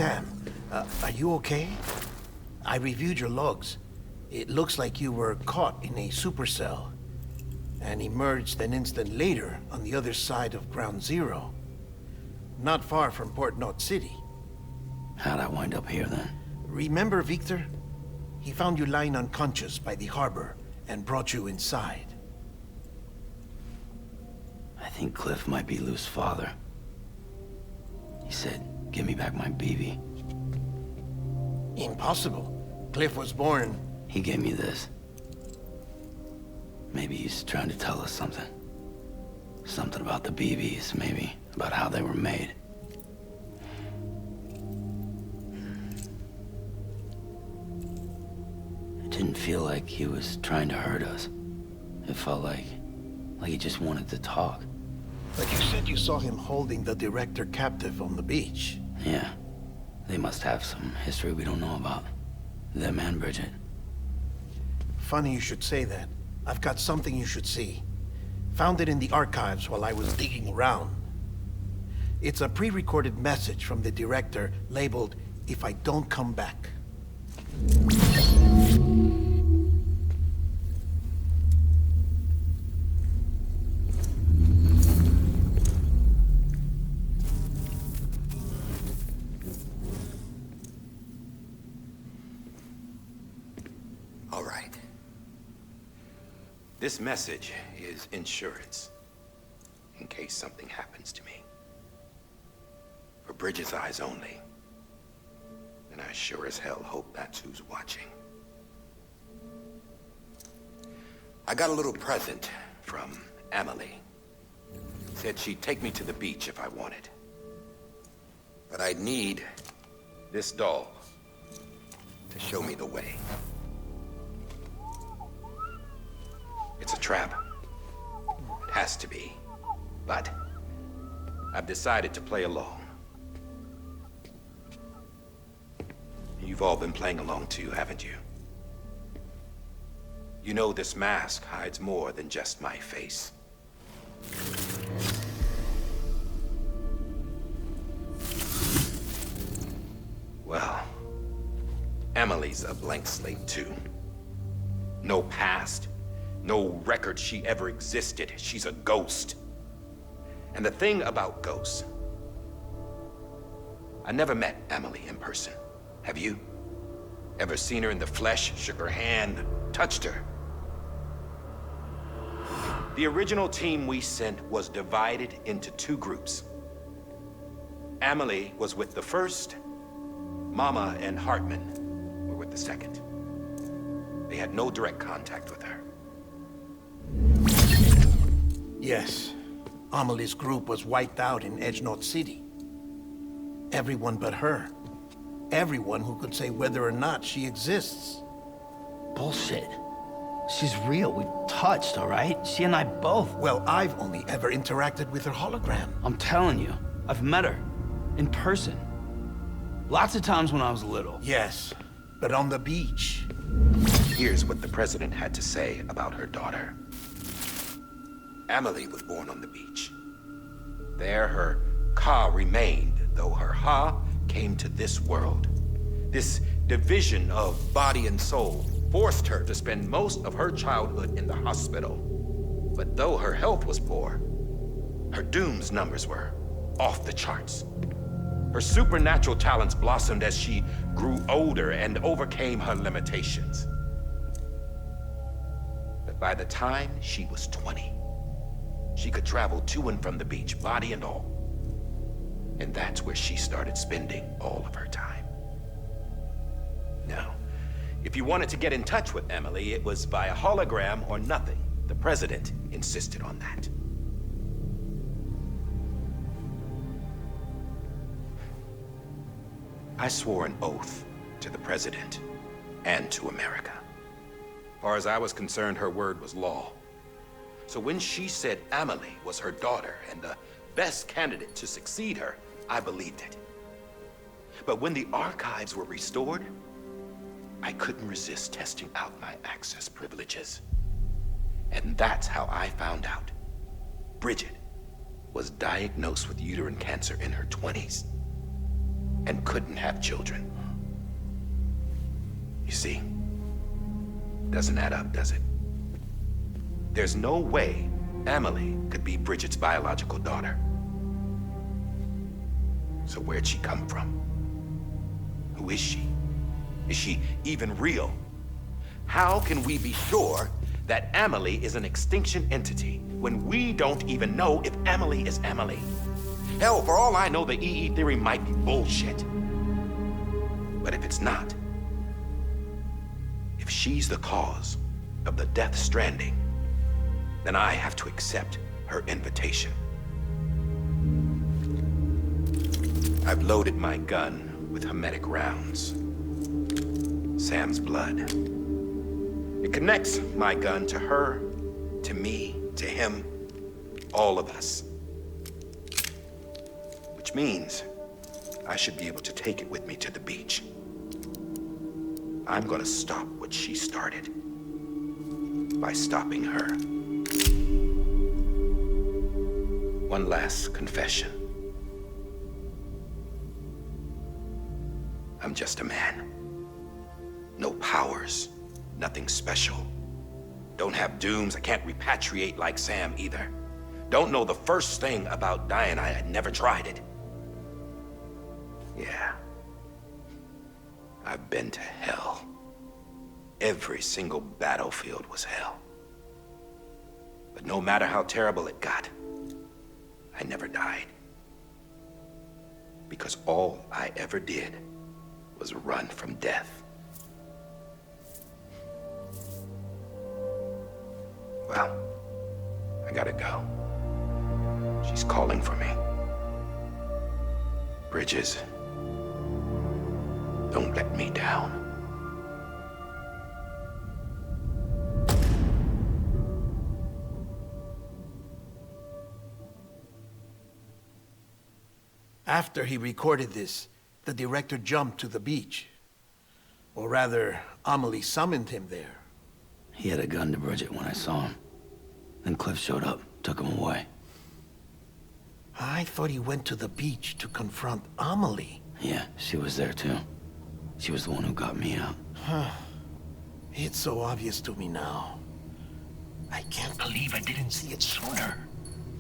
Sam, are you okay? I reviewed your logs. It looks like you were caught in a supercell and emerged an instant later on the other side of Ground Zero. Not far from Port Knot City. How'd I wind up here then? Remember Victor? He found you lying unconscious by the harbor and brought you inside. I think Cliff might be Lou's father. He said, give me back my BB. Impossible. Cliff was born... He gave me this. Maybe he's trying to tell us something. Something about the BBs, maybe. About how they were made. It didn't feel like he was trying to hurt us. It felt like he just wanted to talk. But you said you saw him holding the director captive on the beach. Yeah. They must have some history we don't know about. Them and Bridget. Funny you should say that. I've got something you should see. Found it in the archives while I was digging around. It's a pre-recorded message from the director labeled, "If I don't come back." All right. This message is insurance, in case something happens to me. For Bridget's eyes only. And I sure as hell hope that's who's watching. I got a little present from Emily. Said she'd take me to the beach if I wanted. But I'd need this doll to show me the way. It's a trap. It has to be. But I've decided to play along. You've all been playing along too, haven't you? You know this mask hides more than just my face. Well, Emily's a blank slate too. No past. No record she ever existed. She's a ghost. And the thing about ghosts, I never met Emily in person. Have you? Ever seen her in the flesh, shook her hand, touched her? The original team we sent was divided into two groups. Emily was with the first. Mama and Hartman were with the second. They had no direct contact with her. Yes. Amelie's group was wiped out in Edge Knot City. Everyone but her. Everyone who could say whether or not she exists. Bullshit. She's real. We've touched, all right? She and I both. Well, I've only ever interacted with her hologram. I'm telling you, I've met her. In person. Lots of times when I was little. Yes, but on the beach. Here's what the president had to say about her daughter. Emily was born on the beach. There her Ka remained, though her Ha came to this world. This division of body and soul forced her to spend most of her childhood in the hospital. But though her health was poor, her Doom's numbers were off the charts. Her supernatural talents blossomed as she grew older and overcame her limitations. But by the time she was 20, she could travel to and from the beach, body and all. And that's where she started spending all of her time. Now, if you wanted to get in touch with Emily, it was via hologram or nothing. The president insisted on that. I swore an oath to the president and to America. As far as I was concerned, her word was law. So when she said Emily was her daughter and the best candidate to succeed her, I believed it. But when the archives were restored, I couldn't resist testing out my access privileges. And that's how I found out Bridget was diagnosed with uterine cancer in her 20s. and couldn't have children. You see, doesn't add up, does it? There's no way Emily could be Bridget's biological daughter. So where'd she come from? Who is she? Is she even real? How can we be sure that Emily is an extinction entity when we don't even know if Emily is Emily? Hell, for all I know, the EE theory might be bullshit. But if it's not, if she's the cause of the Death Stranding, then I have to accept her invitation. I've loaded my gun with hermetic rounds. Sam's blood. It connects my gun to her, to me, to him, all of us. Which means I should be able to take it with me to the beach. I'm gonna stop what she started by stopping her. One last confession. I'm just a man. No powers, nothing special. Don't have dooms, I can't repatriate like Sam either. Don't know the first thing about dying, I had never tried it. Yeah. I've been to hell. Every single battlefield was hell. But no matter how terrible it got, I never died. Because all I ever did was run from death. Well, I gotta go. She's calling for me. Bridges, don't let me down. After he recorded this, the director jumped to the beach. Or rather, Amelie summoned him there. He had a gun to Bridget when I saw him. Then Cliff showed up, took him away. I thought he went to the beach to confront Amelie. Yeah, she was there too. She was the one who got me out. It's so obvious to me now. I can't believe I didn't see it sooner.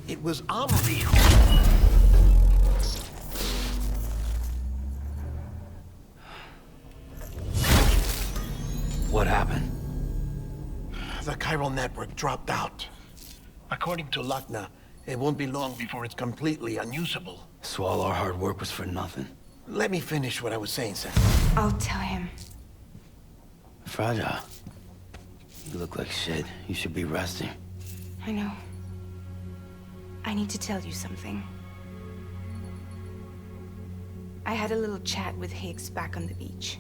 It was Amelie who... What happened? The chiral network dropped out. According to Lakhna, it won't be long before it's completely unusable. So all our hard work was for nothing. Let me finish what I was saying, Sam. I'll tell him. Fragile. You look like shit. You should be resting. I know. I need to tell you something. I had a little chat with Higgs back on the beach.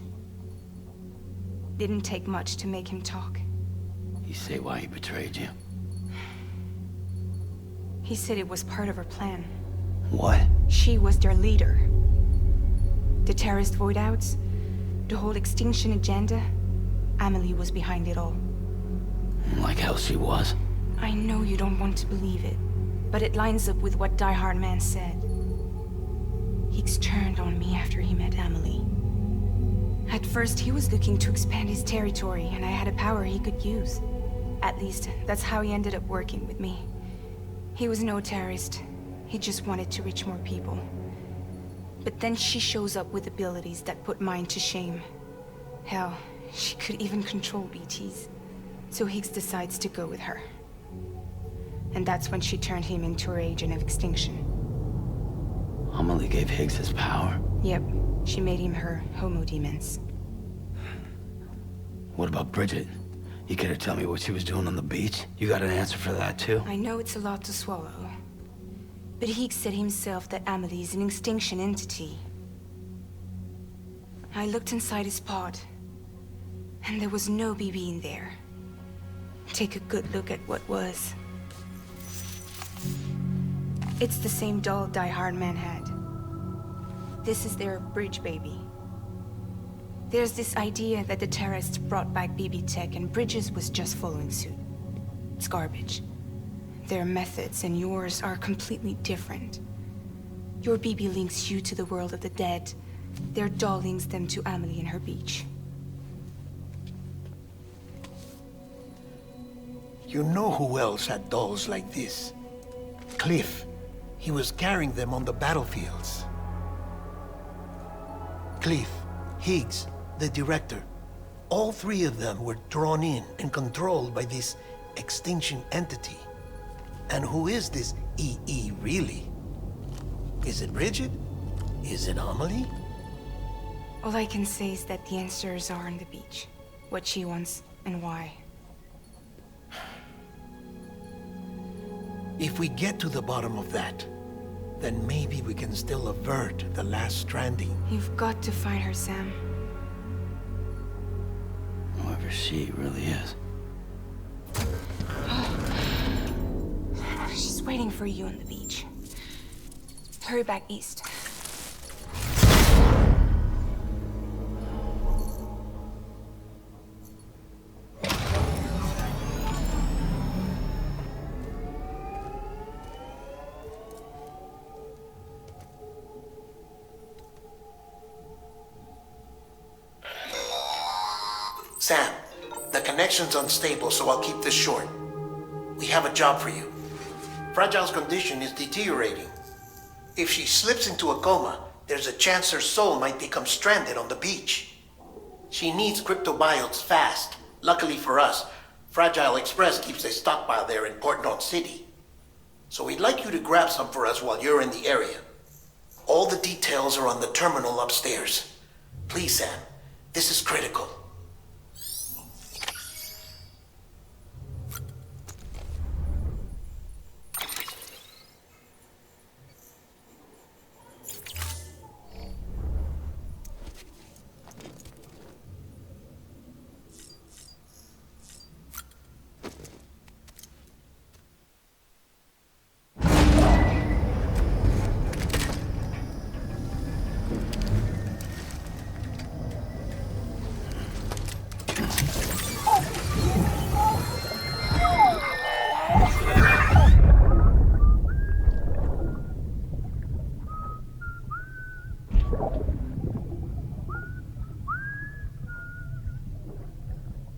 Didn't take much to make him talk. You say why he betrayed you? He said it was part of her plan. What? She was their leader. The terrorist void-outs, the whole extinction agenda, Amelie was behind it all. Like hell she was. I know you don't want to believe it, but it lines up with what Die Hard Man said. Higgs turned on me after he met Amelie. At first, he was looking to expand his territory, and I had a power he could use. At least, that's how he ended up working with me. He was no terrorist. He just wanted to reach more people. But then she shows up with abilities that put mine to shame. Hell, she could even control BTs. So Higgs decides to go with her. And that's when she turned him into her agent of extinction. Amelie gave Higgs his power. Yep, she made him her homo demons. What about Bridget? You care to tell me what she was doing on the beach? You got an answer for that too? I know it's a lot to swallow. But Higgs said himself that Amelie is an extinction entity. I looked inside his pod, and there was no BB in there. Take a good look at what was. It's the same doll Die Hard Man had. This is their bridge baby. There's this idea that the terrorists brought back BB tech and Bridges was just following suit. It's garbage. Their methods and yours are completely different. Your BB links you to the world of the dead, Their doll links them to Amelie and her beach. You know who else had dolls like this? Cliff. He was carrying them on the battlefields. Cliff, Higgs, the director. All three of them were drawn in and controlled by this extinction entity. And who is this EE really? Is it Bridget? Is it Amelie? All I can say is that the answers are on the beach. What she wants and why. If we get to the bottom of that, then maybe we can still avert the last stranding. You've got to find her, Sam. Whoever she really is. She's waiting for you on the beach. Hurry back east. Sam, the connection's unstable, so I'll keep this short. We have a job for you. Fragile's condition is deteriorating. If she slips into a coma, there's a chance her soul might become stranded on the beach. She needs cryptobiotes fast. Luckily for us, Fragile Express keeps a stockpile there in Port Knot City. So we'd like you to grab some for us while you're in the area. All the details are on the terminal upstairs. Please, Sam, this is critical.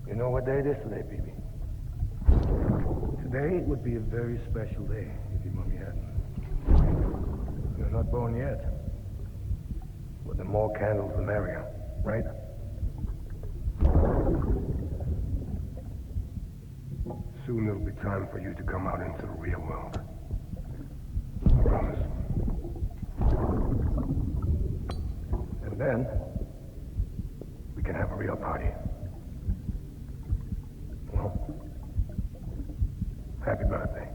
You know what day it is today, baby? Today would be a very special day if your mommy hadn't. You're not born yet. But the more candles, the merrier, right? Soon it'll be time for you to come out into the real world. I promise. And then, we can have a real party. Well, happy birthday.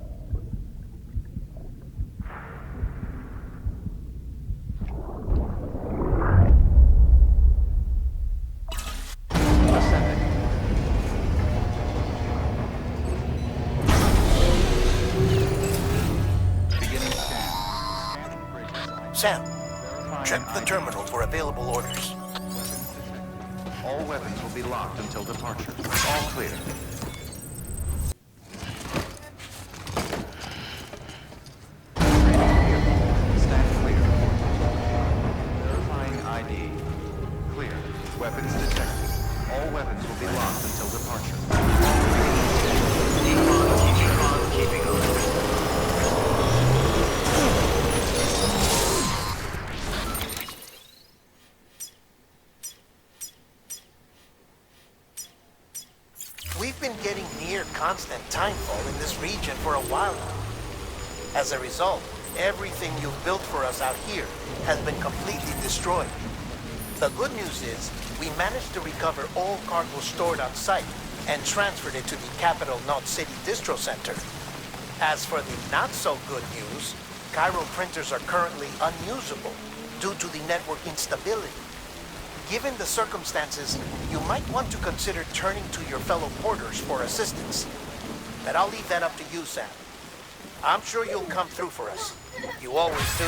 Sam, check the terminal for available orders. All weapons will be locked until departure. All clear. Stand clear. Verifying ID. Clear. Weapons detected. All weapons will be locked until departure. Keeping on. We've been getting near constant timefall in this region for a while now. As a result, everything you've built for us out here has been completely destroyed. The good news is, we managed to recover all cargo stored on site and transferred it to the capital Knot City Distro Center. As for the not-so-good news, Cairo printers are currently unusable due to the network instability. Given the circumstances, you might want to consider turning to your fellow porters for assistance. But I'll leave that up to you, Sam. I'm sure you'll come through for us. You always do.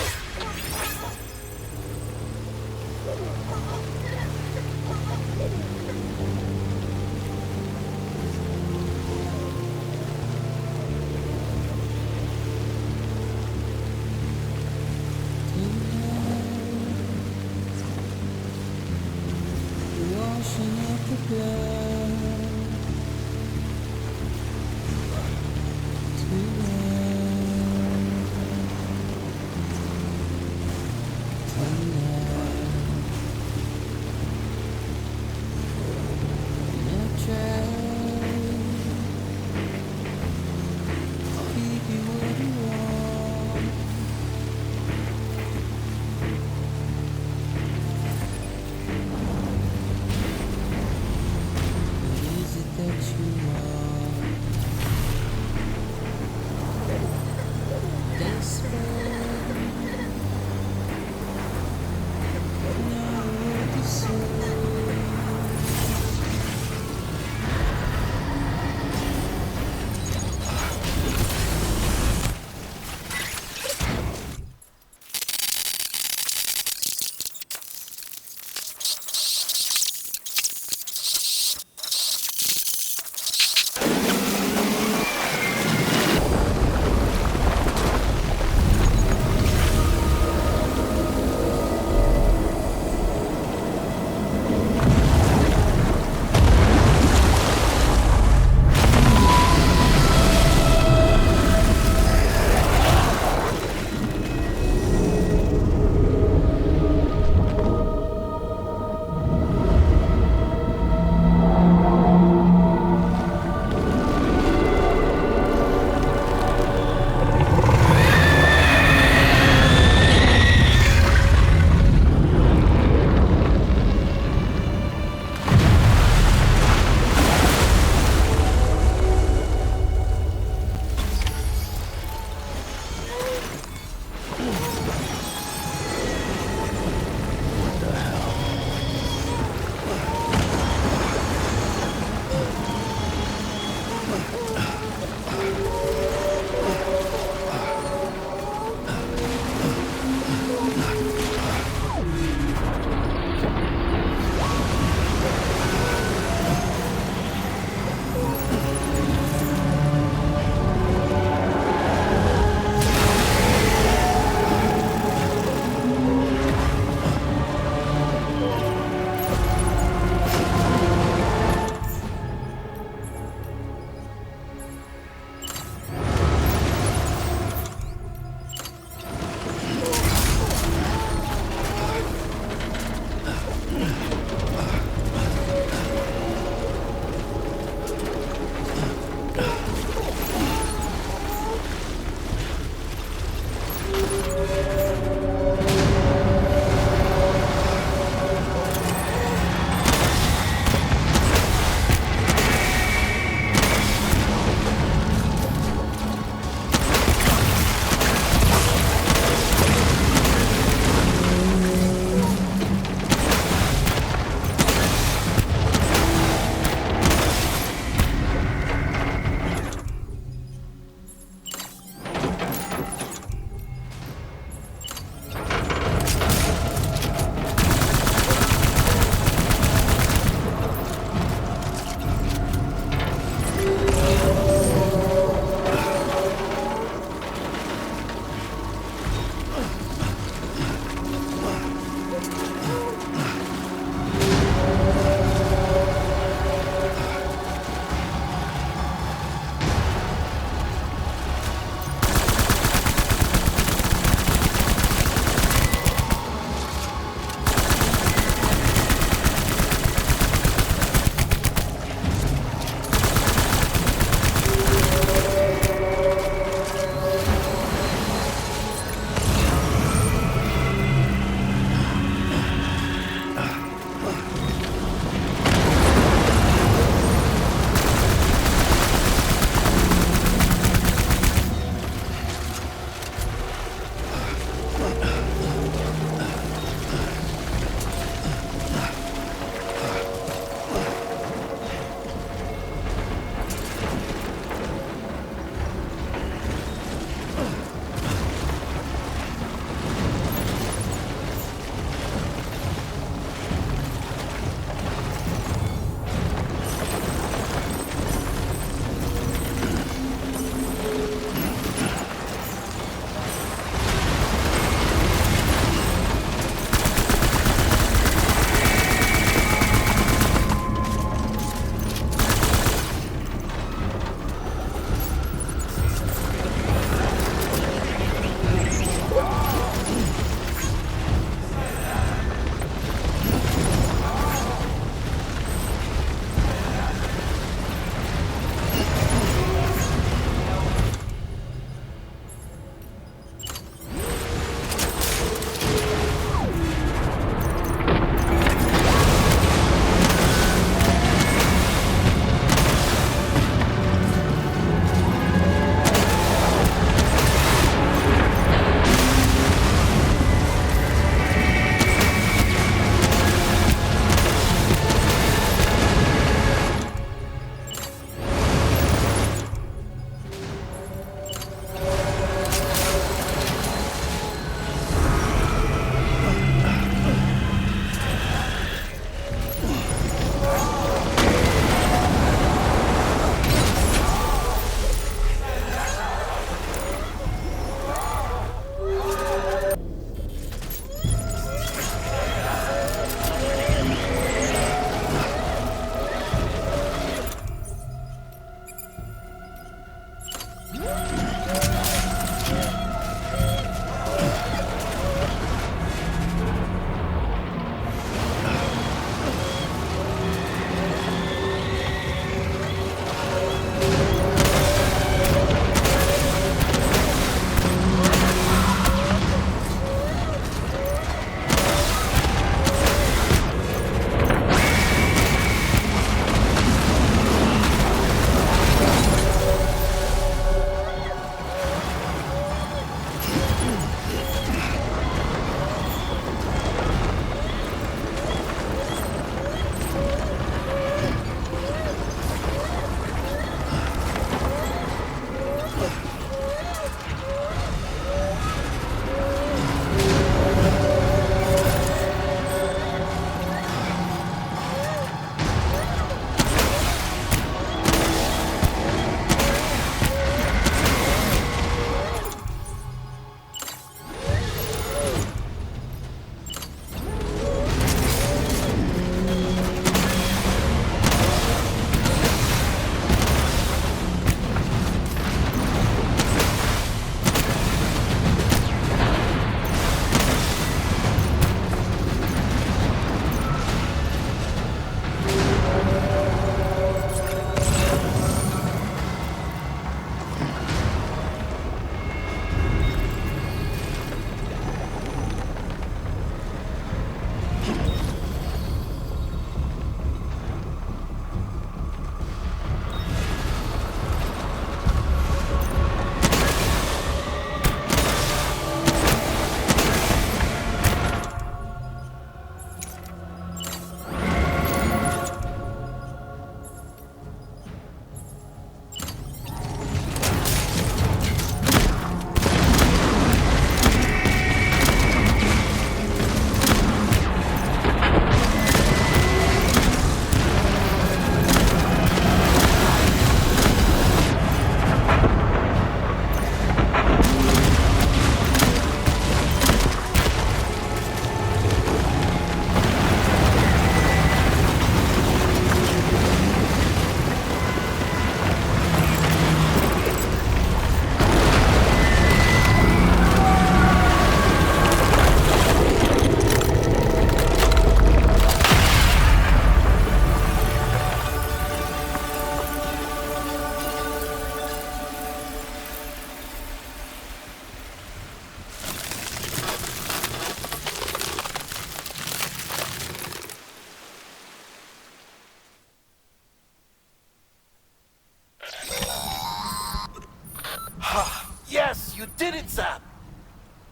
You did it, Zap!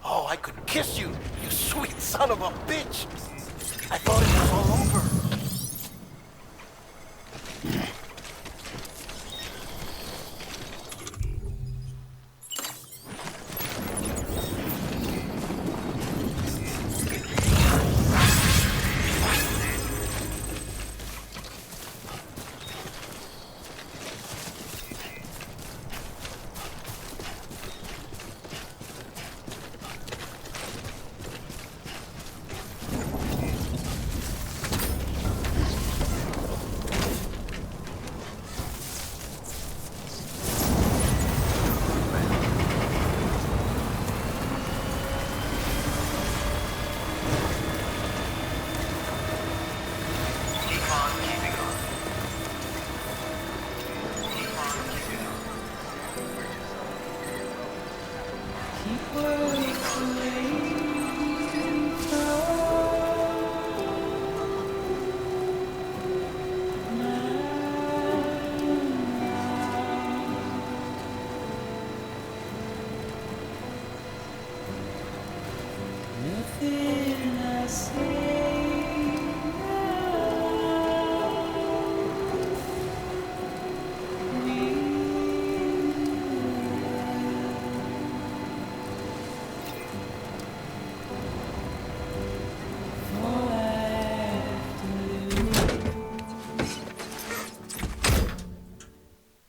Oh, I could kiss you, you sweet son of a bitch! I thought it was all over. Nothing I say